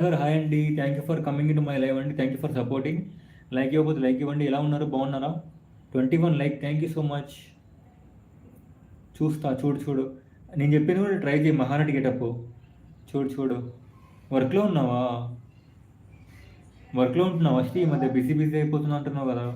Sir hi అండి, thank you for coming in my live అండి. Thank you for supporting. Like ఇవ్వకపోతే like ఇవ్వండి. ఎలా ఉన్నారు, బాగున్నారా? 21 like, thank you so much. చూస్తా, చూడు చూడు, నేను చెప్పింది కూడా ట్రై చేయి. మహానటి గెటప్ చూడు చూడు. వర్క్లో ఉన్నావా? వర్క్లో ఉంటున్నావా? ఈ మధ్య బిజీ బిజీ అయిపోతున్నా అంటున్నావు కదా.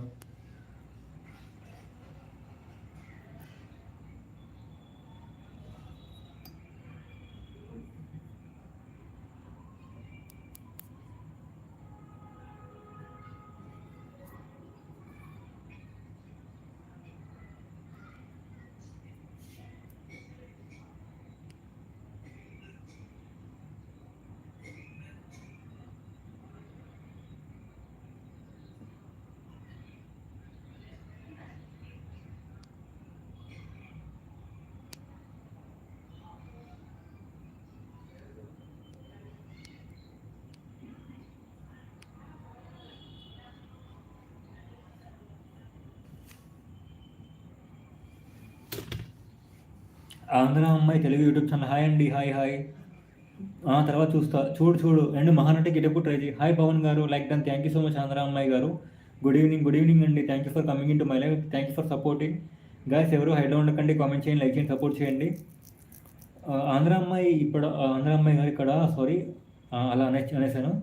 ఆంధ్ర అమ్మాయి తెలుగు యూట్యూబ్ ఛానల్, హాయ్ అండి, హాయ్ హాయ్. తర్వాత చూస్తా, చూడు చూడు. అండ్ మహానటి గెటప్ ట్రై చేయి. హాయ్ పవన్ గారు, like done, thank you so much. Andhra అమ్మాయి గారు, గుడ్ ఈవినింగ్ అండి. Thank you for coming in to my live, thank you for supporting. Guys ఎవరు హైలో ఉండకండి, కామెంట్ చేయండి, లైక్ చేయండి, సపోర్ట్ చేయండి. ఆంధ్ర అమ్మాయి ఇప్పుడు ఆంధ్ర అమ్మాయి గారు ఇక్కడ, సారీ అలా అనేసాను.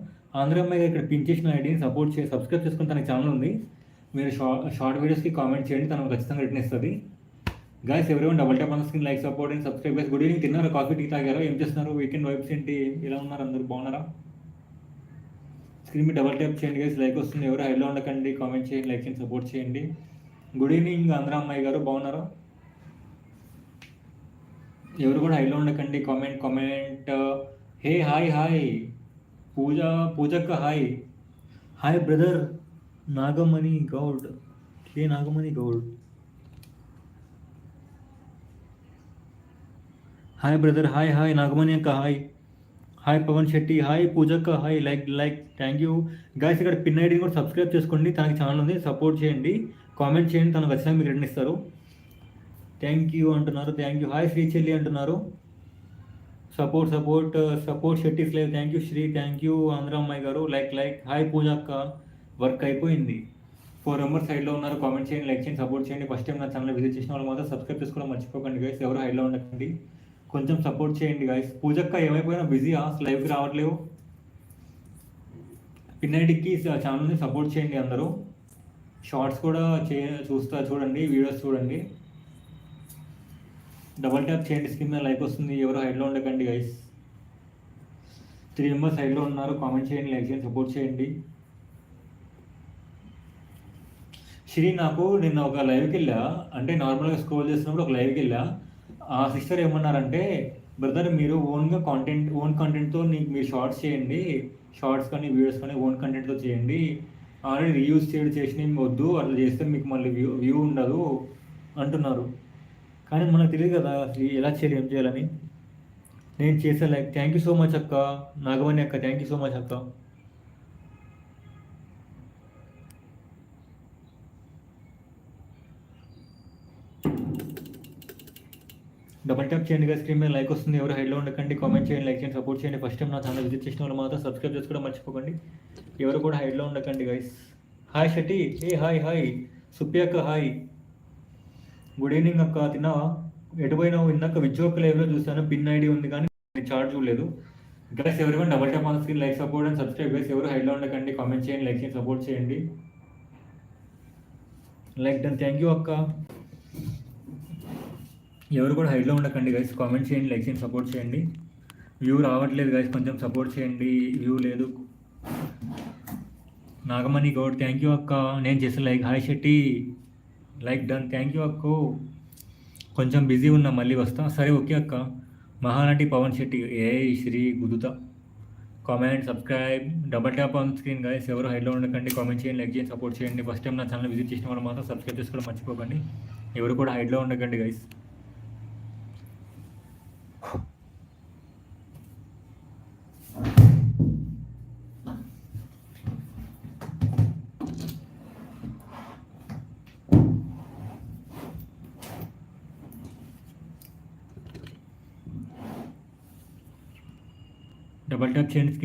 ఆంధ్ర అమ్మాయి గారు ఇక్కడ పిన్ చేసిన ఐడిని సబ్స్క్రైబ్ చేసుకుని తన ఛానల్ ఉంది. మీరు షార్ట్ వీడియోస్కి కామెంట్ చేయండి, తనకు ఖచ్చితంగా రిటర్న్ ఇస్తుంది. గాయస్ ఎవరైనా double tap on screen, like, support and subscribe. Guys good evening. తిన్నారా? కాఫీ టీ తాగారా? ఏం చేస్తున్నారు? వీకెండ్ వైబ్స్ ఏంటి? ఎలా ఉన్నారు? అందరూ బాగున్నారా? స్క్రీన్ మీద డబల్ ట్యాప్ చేయండి గైస్, లైక్ వస్తుంది. ఎవరు హైలో ఉండకండి, కామెంట్ చేయండి, లైక్ చేయండి, సపోర్ట్ చేయండి. గుడ్ ఈవినింగ్ ఆంధ్ర అమ్మాయి గారు, బాగున్నారా? ఎవరు కూడా హైలో ఉండకండి, కామెంట్. హే హాయ్ హాయ్ పూజక్క hi hi brother Nagamani Goud. Hey Nagamani Goud, hi brother, hi hi Nagamani అక్క, hi hi Pavan Shetty, hi పూజక్క, hi like thank you. Guys ఇక్కడ పిన్ ఐడిని కూడా సబ్స్క్రైబ్ చేసుకోండి, తనకి ఛానల్ ఉంది, సపోర్ట్ చేయండి, కామెంట్ చేయండి, తనకు ఖచ్చితంగా మీకు రిటర్న్ ఇస్తారు. థ్యాంక్ యూ అంటున్నారు, థ్యాంక్ యూ. హాయ్ శ్రీ చెల్లి అంటున్నారు. సపోర్ట్ శెట్టి స్లేవ్, thank you Sri, thank you Andhra అమ్మాయి గారు, లైక్. హాయ్ పూజక్క, వర్క్ అయిపోయింది. 4 మెంబర్స్ సైడ్లో ఉన్నారు, కామెంట్ చేయండి, లైక్ చేయండి, సపోర్ట్ చేయండి. ఫస్ట్ టైం నా ఛానల్ విజిట్ చేసిన వాళ్ళు మాత్రం సబ్స్క్రైబ్ చేసుకోవడం మర్చిపోకండి గైస్. ఎవరు హైలో ఉండకండి, కొంచెం సపోర్ట్ చేయండి గైస్. పూజక్క ఏమైపోయినా బిజీ, లైవ్కి రావట్లేవు. పిన్నైడికి ఛానల్ని సపోర్ట్ చేయండి అందరూ. షార్ట్స్ కూడా చూడండి, వీడియోస్ చూడండి. డబల్ ట్యాప్ చేయండి, స్క్రీన్ మీద లైక్ వస్తుంది. ఎవరు హైడ్లో ఉండకండి గైస్. 3 మెంబర్స్ హైడ్లో ఉన్నారు, కామెంట్ చేయండి, లైక్ చేయండి, సపోర్ట్ చేయండి. శ్రీ, నాకు నిన్న ఒక లైవ్కి వెళ్ళా, అంటే నార్మల్గా స్క్రోల్ చేస్తున్నప్పుడు ఒక లైవ్కి వెళ్ళా. ఆ సిస్టర్ ఏమన్నారంటే, బ్రదర్ మీరు ఓన్ కంటెంట్తో మీరు షార్ట్స్ చేయండి, షార్ట్స్ కానీ వీడియోస్ కానీ ఓన్ కంటెంట్తో చేయండి, ఆల్రెడీ రీయూజ్ చేసిన వద్దు, అట్లా చేస్తే మీకు మళ్ళీ వ్యూ ఉండదు అంటున్నారు. కానీ మనకు తెలియదు కదా ఎలా చేయాలి, ఏం చేయాలని. నేను చేసే like, thank you so much అక్క నాగమణి అక్క, థ్యాంక్ యూ సో మచ్ అక్క. డబల్ ట్యాప్ చేయండి కదా, స్క్రీన్ మీద లైక్ వస్తుంది. ఎవరు హైడ్లో ఉండకండి, కామెంట్ చేయండి, లైక్ చేయండి, సపోర్ట్ చేయండి. ఫస్ట్ టైం నా ఛానల్ విజిట్ చేసిన వాళ్ళు మాత్రం సబ్స్క్రైబ్ చేసుకోవడం మర్చిపోకండి. ఎవరు కూడా హైడ్లో ఉండకండి గైస్. హాయ్ శెట్టి, హాయ్ సుప్పియక్క, హాయ్ గుడ్ ఈవినింగ్ అక్క. తిన్నావా? ఎటుపోయినావు? ఇందాక విజ్జోక్ లైవ్లో చూసాను, పిన్ ఐడి ఉంది కానీ చార్ట్ చూడలేదు గైస్. ఎవరైనా double tap on screen, like, support and subscribe guys. ఎవరు హైడ్లో ఉండకండి, కామెంట్ చేయండి, లైక్ చేయండి, సపోర్ట్ చేయండి. లైక్ డన్, థ్యాంక్ యూ అక్క. ఎవరు కూడా హైడ్లో ఉండకండి గైస్, కామెంట్ చేయండి, లైక్ చేయండి, సపోర్ట్ చేయండి. వ్యూ రావట్లేదు గైస్, కొంచెం సపోర్ట్ చేయండి, వ్యూ లేదు. నాగమణి గౌడ్, థ్యాంక్ యూ అక్క. నేను చేసే like, hi Shetty, like done, thank you అక్క. కొంచెం బిజీ ఉన్నా, మళ్ళీ వస్తా. సరే ఓకే అక్క. Mahanati Pavan Shetty, Sri Gudutha, comment, subscribe, double tap on screen guys. ఎవరు హైడ్లో ఉండకండి, కామెంట్ చేయండి, లైక్ చేయండి, సపోర్ట్ చేయండి. ఫస్ట్ టైం నా ఛానల్ విజిట్ చేసిన వాళ్ళు మాత్రం సబ్స్క్రైబ్ చేసుకోవడం మర్చిపోకండి. ఎవరు కూడా హైడ్లో ఉండకండి గైస్. డబల్ ట్యాప్ చేయండి.